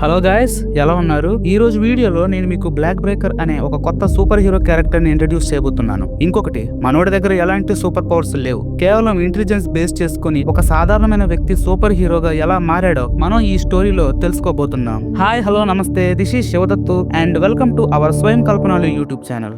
Hello guys, ఎలా ఉన్నారు? ఈ రోజు వీడియోలో నేను మీకు బ్లాక్ బ్రేకర్ అనే ఒక కొత్త సూపర్ హీరో క్యారెక్టర్ ని ఇంట్రడ్యూస్ చేయబోతున్నాను. ఇంకొకటి, మనోడి దగ్గర ఎలాంటి సూపర్ పవర్స్ లేవు, కేవలం ఇంటెలిజెన్స్ బేస్ చేసుకుని ఒక సాధారణమైన వ్యక్తి సూపర్ హీరోగా ఎలా మారాడో మనం ఈ స్టోరీలో తెలుసుకోబోతున్నాం. హాయ్, హలో, నమస్తే, this is Sivadattu and welcome to our స్వయం కల్పనలు యూట్యూబ్ ఛానల్.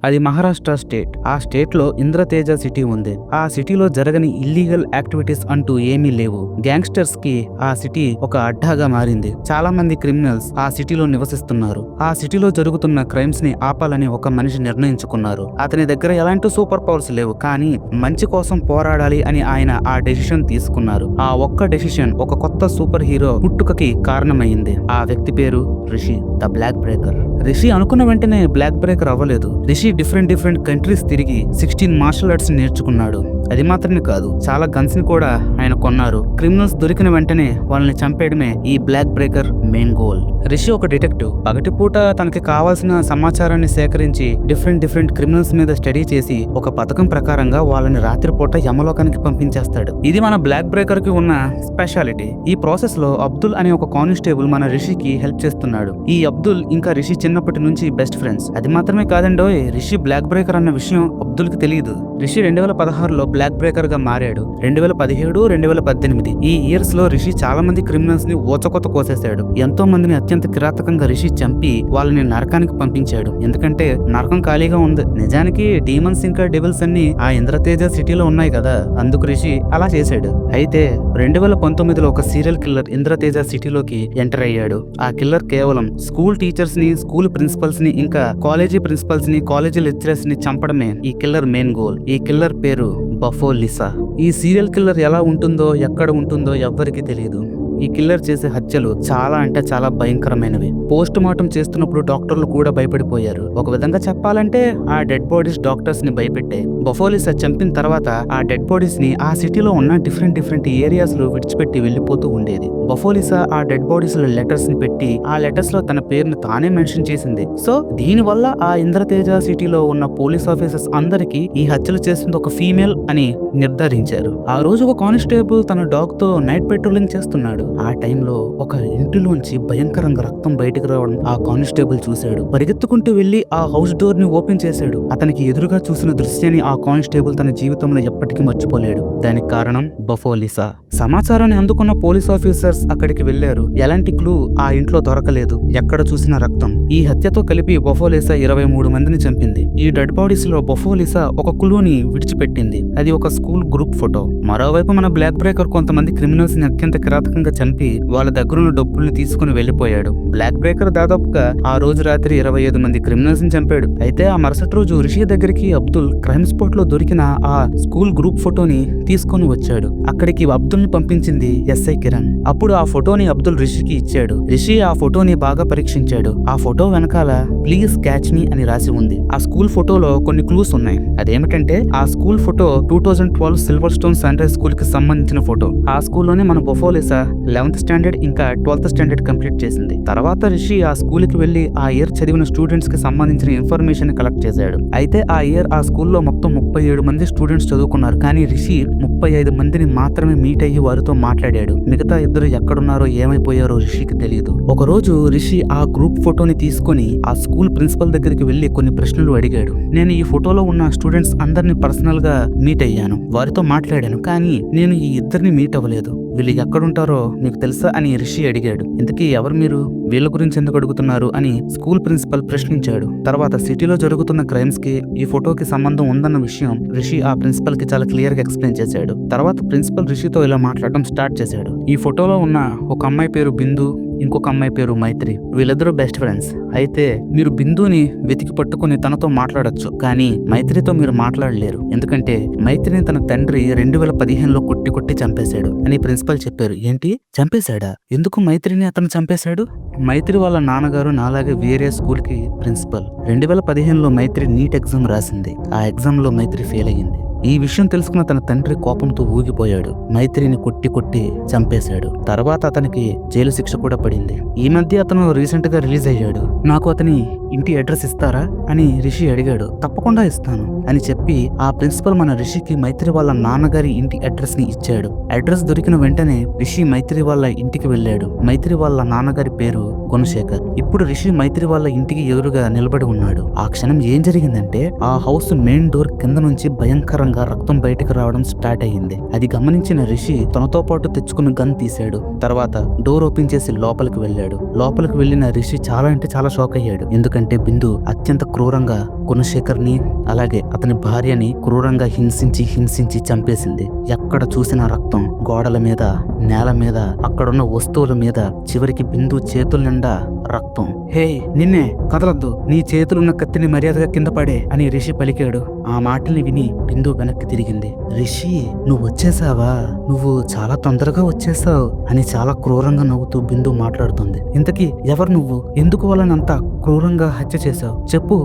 అది మహారాష్ట్ర స్టేట్. ఆ స్టేట్ లో ఇంద్రతేజ సిటీ ఉంది. ఆ సిటీలో జరగని ఇల్లీగల్ యాక్టివిటీస్ అంటూ ఏమీ లేవు. గ్యాంగ్స్టర్స్ కి ఆ సిటీ ఒక అడ్డాగా మారింది. చాలా మంది క్రిమినల్స్ ఆ సిటీలో నివసిస్తున్నారు. ఆ సిటీలో జరుగుతున్న క్రైమ్స్ ని ఆపాలని ఒక మనిషి నిర్ణయించుకున్నారు. అతని దగ్గర ఎలాంటి సూపర్ పవర్స్ లేవు, కానీ మంచి కోసం పోరాడాలి అని ఆయన ఆ డెసిషన్ తీసుకున్నారు. ఆ ఒక్క డెసిషన్ ఒక కొత్త సూపర్ హీరో పుట్టుకకి కారణమైంది. ఆ వ్యక్తి పేరు Rishi, the block breaker. Rishi అనుకున్న వెంటనే బ్లాక్ బ్రేకర్ అవ్వలేదు. రిషి డిఫరెంట్ కంట్రీస్ తిరిగి 16 మార్షల్ ఆర్ట్స్ నేర్చుకున్నాడు. అది మాత్రమే కాదు, చాలా గన్స్ ని కూడా ఆయన కొన్నారు. క్రిమినల్స్ దొరికిన వెంటనే వాళ్ళని చంపేయడమే ఈ block breaker main goal. Rishi ఒక డిటెక్టివ్. పగటిపూట తనకి కావాల్సిన సమాచారాన్ని సేకరించి డిఫరెంట్ క్రిమినల్స్ మీద స్టడీ చేసి ఒక పథకం ప్రకారంగా వాళ్ళని రాత్రిపూట యమలోకానికి పంపించేస్తాడు. ఇది మన బ్లాక్ బ్రేకర్ కి ఉన్న స్పెషాలిటీ. ఈ ప్రాసెస్ లో అబ్దుల్ అనే ఒక కానిస్టేబుల్ మన రిషికి హెల్ప్ చేస్తున్నాడు. ఈ అబ్దుల్ ఇంకా రిషి చిన్నప్పటి నుంచి బెస్ట్ ఫ్రెండ్స్. అది మాత్రమే కాదండోయ్, రిషి బ్లాక్ బ్రేకర్ అన్న విషయం అబ్దుల్ కి తెలియదు. రిషి 2016లో బ్లాక్ బ్రేకర్ గా మారాడు. 2017, 2018 ఈ ఇయర్స్ లో రిషి చాలా మంది క్రిమినల్స్ ని ఓచకొత కోసేశాడు. ఎంతో మందిని అత్యంత కిరాతకంగా రిషి చంపి వాళ్ళని నరకానికి పంపించాడు. ఎందుకంటే నరకం ఖాళీగా ఉంది. నిజానికి డీమన్స్ ఇంకా డెవిల్స్ అన్ని ఆ ఇంద్రతేజ సిటీలో ఉన్నాయి కదా, అందుకు రిషి అలా చేశాడు. అయితే 2019లో ఒక సీరియల్ కిల్లర్ ఇంద్రతేజ సిటీలోకి ఎంటర్ అయ్యాడు. ఆ కిల్లర్ కేవలం స్కూల్ టీచర్స్ ని, స్కూల్ ప్రిన్సిపల్స్ ని, ఇంకా కాలేజీ ప్రిన్సిపల్స్ ని, కాలేజీ లెక్చరర్స్ ని చంపడమే ఈ కిల్లర్ మెయిన్ గోల్. ఈ కిల్లర్ పేరు బఫో లిసా. ఈ సీరియల్ కిల్లర్ ఎలా ఉంటుందో, ఎక్కడ ఉంటుందో ఎవ్వరికీ తెలియదు. ఈ కిల్లర్ చేసే హత్యలు చాలా అంటే చాలా భయంకరమైనవి. పోస్ట్ మార్టం చేస్తున్నప్పుడు డాక్టర్లు కూడా భయపడిపోయారు. ఒక విధంగా చెప్పాలంటే ఆ డెడ్ బాడీస్ డాక్టర్స్ ని భయపెట్టాయి. బఫోలిసా చంపిన తర్వాత ఆ డెడ్ బాడీస్ ని ఆ సిటీలో ఉన్న డిఫరెంట్ ఏరియాస్ లో విడిచిపెట్టి వెళ్లిపోతూ ఉండేది. బఫోలిసా ఆ డెడ్ బాడీస్ లో లెటర్స్ ని పెట్టి ఆ లెటర్స్ లో తన పేరును తానే మెన్షన్ చేసింది. సో దీని వల్ల ఆ ఇంద్రతేజ సిటీలో ఉన్న పోలీస్ ఆఫీసర్స్ అందరికీ ఈ హత్యలు చేసింది ఒక ఫీమేల్ అని నిర్ధారించారు. ఆ రోజు ఒక కానిస్టేబుల్ తన డాగ్ తో నైట్ పెట్రోలింగ్ చేస్తున్నాడు. ఆ టైంలో ఒక ఇంటిలోంచి భయంకరంగా రక్తం బయటకు రావడం ఆ కానిస్టేబుల్ చూశాడు. పరిగెత్తుకుంటూ వెళ్లి ఆ హౌస్ డోర్ ని ఓపెన్ చేశాడు. అతనికి ఎదురుగా చూసిన దృశ్యాన్ని ఆ కానిస్టేబుల్ తన జీవితంలో ఎప్పటికీ మర్చిపోలేడు. దానికి కారణం బఫోలిసా. సమాచారాన్ని అందుకున్న పోలీస్ ఆఫీసర్స్ అక్కడికి వెళ్లారు. ఎలాంటి క్లూ ఆ ఇంట్లో దొరకలేదు. ఎక్కడ చూసిన రక్తం. ఈ హత్యతో కలిపి బఫోలిసా 23 మందిని చంపింది. ఈ డెడ్ బాడీస్ లో బఫోలిసా ఒక క్లూని విడిచిపెట్టింది. అది ఒక స్కూల్ గ్రూప్ ఫోటో. మరోవైపు మన బ్లాక్ బ్రేకర్ కొంతమంది క్రిమినల్స్ ని అత్యంత కిరాతకంగా చంపి వాళ్ళ దగ్గరున్న డబ్బుల్ని తీసుకుని వెళ్లిపోయాడు. బ్లాక్ బ్రేకర్ దాదాపుగా ఆ రోజు రాత్రి 25 మంది క్రిమినల్స్ ని చంపాడు. అయితే ఆ మరుసటి రోజు రిషి దగ్గరికి అబ్దుల్ క్రైమ్ స్పాట్ లో దొరికిన ఆ స్కూల్ గ్రూప్ ఫోటోని తీసుకొని వచ్చాడు. అక్కడికి అబ్దుల్ ని పంపించింది ఎస్ఐ కిరణ్. అప్పుడు ఆ ఫోటోని అబ్దుల్ రిషికి ఇచ్చాడు. రిషి ఆ ఫోటోని బాగా పరీక్షించాడు. ఆ ఫోటో వెనకాల ప్లీజ్ క్యాచ్ మీ అని రాసి ఉంది. ఆ స్కూల్ ఫోటోలో కొన్ని క్లూస్ ఉన్నాయి. అదేమిటంటే ఆ school photo 2012 Silver Stone Sunrise School కి సంబంధించిన ఫోటో. ఆ స్కూల్లోనే మన బఫోలిసా 11th స్టాండర్డ్ ఇంకా 12th స్టాండర్డ్ కంప్లీట్ చేసింది. తర్వాత రిషి ఆ స్కూల్ కి వెళ్లి ఆ ఇయర్ చదివిన స్టూడెంట్స్ కి సంబంధించిన ఇన్ఫర్మేషన్ కలెక్ట్ చేశాడు. అయితే ఆ ఇయర్ ఆ స్కూల్లో మొత్తం 37 మంది స్టూడెంట్స్ చదువుకున్నారు. కానీ రిషి 35 మందిని మాత్రమే మీట్ అయ్యి వారితో మాట్లాడాడు. మిగతా ఇద్దరు ఎక్కడున్నారో ఏమైపోయారో రిషికి తెలియదు. ఒక రోజు రిషి ఆ గ్రూప్ ఫోటోని తీసుకుని ఆ స్కూల్ ప్రిన్సిపల్ దగ్గరికి వెళ్లి కొన్ని ప్రశ్నలు అడిగాడు. నేను ఈ ఫోటోలో ఉన్న స్టూడెంట్స్ అందరినీ పర్సనల్ గా మీట్ అయ్యాను, వారితో మాట్లాడాను, కానీ నేను ఈ ఇద్దరిని మీట్ అవ్వలేదు. వీళ్ళు ఎక్కడుంటారో మీకు తెలుసా అని రిషి అడిగాడు. ఇంతకీ ఎవరు మీరు, వీళ్ళ గురించి ఎందుకు అడుగుతున్నారు అని స్కూల్ ప్రిన్సిపల్ ప్రశ్నించాడు. తర్వాత సిటీలో జరుగుతున్న క్రైమ్స్ కి ఈ ఫోటోకి సంబంధం ఉందన్న విషయం రిషి ఆ ప్రిన్సిపల్ కి చాలా క్లియర్ గా ఎక్స్ప్లెయిన్ చేశాడు. తర్వాత ప్రిన్సిపల్ రిషితో ఇలా మాట్లాడడం స్టార్ట్ చేశాడు. ఈ ఫోటోలో ఉన్న ఒక అమ్మాయి పేరు బిందు, ఇంకొక అమ్మాయి పేరు మైత్రి. వీళ్ళిద్దరూ బెస్ట్ ఫ్రెండ్స్. అయితే మీరు బిందుని వెతికి పట్టుకుని తనతో మాట్లాడొచ్చు, కానీ మైత్రితో మీరు మాట్లాడలేరు. ఎందుకంటే మైత్రిని తన తండ్రి 2015లో కొట్టి చంపేశాడు అని ప్రిన్సిపల్ చెప్పారు. ఏంటి, చంపేశాడా? ఎందుకు మైత్రిని అతను చంపేశాడు? మైత్రి వాళ్ళ నాన్నగారు నాలాగే వేరే స్కూల్ కి ప్రిన్సిపల్. 2015లో మైత్రి నీట్ ఎగ్జామ్ రాసింది. ఆ ఎగ్జామ్ లో మైత్రి ఫెయిల్ అయ్యింది. ఈ విషయం తెలుసుకున్న తన తండ్రి కోపంతో ఊగిపోయాడు. మైత్రిని కొట్టి చంపేశాడు. తర్వాత అతనికి జైలు శిక్ష కూడా పడింది. ఈ మధ్య అతను రీసెంట్ గా రిలీజ్ అయ్యాడు. నాకు అతని ఇంటి అడ్రస్ ఇస్తారా అని రిషి అడిగాడు. తప్పకుండా ఇస్తాను అని చెప్పి ఆ ప్రిన్సిపల్ మన రిషికి మైత్రి వాళ్ళ నాన్నగారి ఇంటి అడ్రస్ ని ఇచ్చాడు. అడ్రస్ దొరికిన వెంటనే రిషి మైత్రి వాళ్ళ ఇంటికి వెళ్ళాడు. మైత్రి వాళ్ళ నాన్నగారి పేరు గుణశేఖర్. ఇప్పుడు రిషి మైత్రి వాళ్ళ ఇంటికి ఎదురుగా నిలబడి ఉన్నాడు. ఆ క్షణం ఏం జరిగిందంటే ఆ హౌస్ మెయిన్ డోర్ కింద నుంచి భయంకరంగా రక్తం బయటకు రావడం స్టార్ట్ అయ్యింది. అది గమనించిన రిషి తనతో పాటు తెచ్చుకున్న గన్ తీశాడు. తర్వాత డోర్ ఓపెన్ చేసి లోపలికి వెళ్ళాడు. లోపలికి వెళ్లిన రిషి చాలా అంటే చాలా షాక్ అయ్యాడు. ఎందుకంటే బిందు అత్యంత క్రూరంగా గుణశేఖర్ ని అలాగే అతని భార్యని క్రూరంగా హింసించి చంపేసింది. ఎక్కడ చూసిన రక్తం, గోడల మీద, నేల మీద, అక్కడున్న వస్తువుల మీద, చివరికి బిందు చేతుల నిండా రక్తం. హే నిన్నే కదలొద్దు, నీ చేతులున్న కత్తిని మర్యాదగా కింద పడే అని రిషి పలికాడు. ఆ మాటల్ని విని బిందు వెనక్కి తిరిగింది. రిషి నువ్వు వచ్చేసావా, నువ్వు చాలా తొందరగా వచ్చేసావు అని చాలా క్రూరంగా నవ్వుతూ బిందు మాట్లాడుతుంది. ఇంతకీ ఎవరు నువ్వు, ఎందుకు వాళ్ళనంత క్రూరంగా హత్య చేశావు, చెప్పు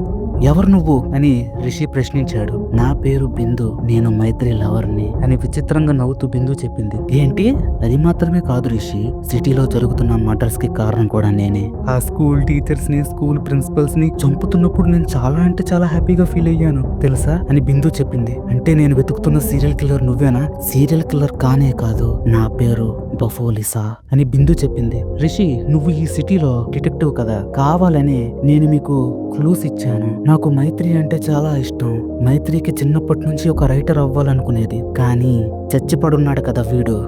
ఎవరు నువ్వు అని రిషి ప్రశ్నించాడు. నా పేరు బిందు, నేను మైత్రి లవర్ని అని విచిత్రంగా నవ్వుతూ బిందు చెప్పింది. ఏంటి, అది మాత్రమే కాదు రిషి, సిటీలో జరుగుతున్న మర్డర్స్ కి కారణం కూడా నేనే. ఆ స్కూల్ టీచర్స్ ని, స్కూల్ ప్రిన్సిపల్స్ ని చంపుతున్నప్పుడు నేను చాలా అంటే చాలా హ్యాపీగా ఫీల్ అయ్యాను తెలుసా అని బిందు చెప్పింది. అంటే నేను వెతుకుతున్న సీరియల్ కిల్లర్ నువ్వేనా? సీరియల్ కిల్లర్ కానే కాదు, నా పేరు బఫోలిసా అని బిందు చెప్పింది. రిషి నువ్వు ఈ సిటీలో డిటెక్టివ్ కదా, కావాలనే నేను మీకు క్లూస్ ఇచ్చాను. నాకు మైత్రి అంటే చాలా ఇష్టం. మైత్రికి చిన్నప్పటి నుంచి ఒక రైటర్ అవ్వాలనుకునేది, కానీ చచ్చిపడున్నాడు కదా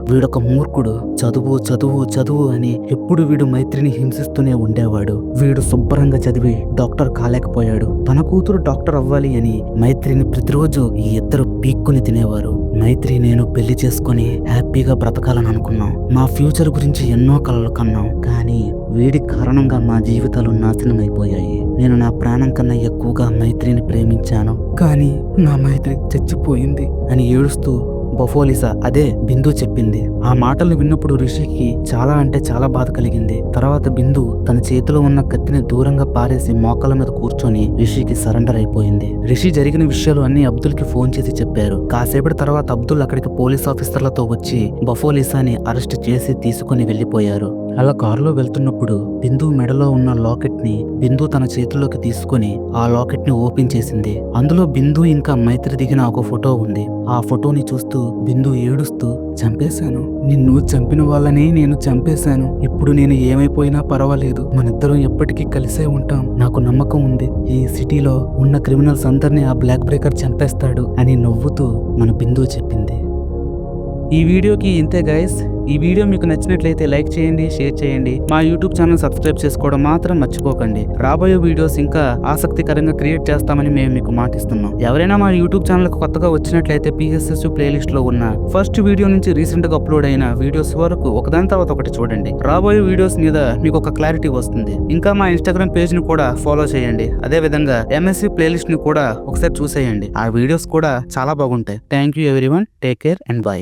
వీడొక మూర్ఖుడు. చదువు చదువు చదువు అని ఎప్పుడు వీడు మైత్రిని హింసిస్తూనే ఉండేవాడు. వీడు శుభ్రంగా చదివి డాక్టర్ కాలేకపోయాడు. తన కూతురు డాక్టర్ అవ్వాలి అని మైత్రిని ప్రతిరోజు ఈ ఇద్దరు పీక్కుని తినేవారు. మైత్రి నేను పెళ్లి చేసుకుని హ్యాపీగా బ్రతకాలని అనుకున్నాం. మా ఫ్యూచర్ గురించి ఎన్నో కలలు కన్నాం. కానీ వీడి కారణంగా మా జీవితాలు నాశనం అయిపోయాయి. నేను నా ప్రాణం కన్నా ఎక్కువగా మైత్రిని ప్రేమించాను, కానీ నా మైత్రి చచ్చిపోయింది అని ఏడుస్తూ బఫోలిసా అదే బిందు చెప్పింది. ఆ మాటలు విన్నప్పుడు రిషికి చాలా అంటే చాలా బాధ కలిగింది. తర్వాత బిందు తన చేతిలో ఉన్న కత్తిని దూరంగా పారేసి మోకాళ్ళ మీద కూర్చొని రిషికి సరెండర్ అయిపోయింది. రిషి జరిగిన విషయాలు అన్ని అబ్దుల్ కి ఫోన్ చేసి చెప్పారు. కాసేపటి తర్వాత అబ్దుల్ అక్కడికి పోలీస్ ఆఫీసర్లతో వచ్చి బఫోలిసాని అరెస్ట్ చేసి తీసుకుని వెళ్లిపోయారు. అలా కారులో వెళ్తున్నప్పుడు బిందు మెడలో ఉన్న లాకెట్ ని బిందు తన చేతిలోకి తీసుకుని ఆ లాకెట్ ని ఓపెన్ చేసింది. అందులో బిందు ఇంకా మైత్రి దిగిన ఒక ఫోటో ఉంది. ఆ ఫోటోని చూస్తూ బిందు ఏడుస్తూ, చంపేశాను, నిన్ను చంపిన వాళ్ళని నేను చంపేశాను. ఇప్పుడు నేను ఏమైపోయినా పర్వాలేదు, మనిద్దరం ఎప్పటికీ కలిసే ఉంటాం. నాకు నమ్మకం ఉంది, ఈ సిటీలో ఉన్న క్రిమినల్స్ అందరినీ ఆ బ్లాక్ బ్రేకర్ చంపేస్తాడు అని నవ్వుతూ మన బిందు చెప్పింది. ఈ వీడియోకి ఇంతే గైస్. ఈ వీడియో మీకు నచ్చినట్లయితే లైక్ చేయండి, షేర్ చేయండి. మా యూట్యూబ్ ఛానల్ సబ్స్క్రైబ్ చేసుకోవడం మాత్రం మర్చిపోకండి. రాబోయే వీడియోస్ ఇంకా ఆసక్తికరంగా క్రియేట్ చేస్తామని మేము మీకు మాటిస్తున్నాం. ఎవరైనా మా యూట్యూబ్ ఛానల్ కొత్తగా వచ్చినట్లయితే PSS ప్లేలిస్ట్ లో ఉన్న ఫస్ట్ వీడియో నుంచి రీసెంట్ గా అప్లోడ్ అయిన వీడియోస్ వరకు ఒకదాని తర్వాత ఒకటి చూడండి. రాబోయే వీడియోస్ మీద మీకు ఒక క్లారిటీ వస్తుంది. ఇంకా మా ఇన్స్టాగ్రామ్ పేజ్ ని కూడా ఫాలో చేయండి. అదే విధంగా MSC ప్లేలిస్ట్ ని కూడా ఒకసారి చూసేయండి. ఆ వీడియోస్ కూడా చాలా బాగుంటాయి. Thank you everyone, take care and by.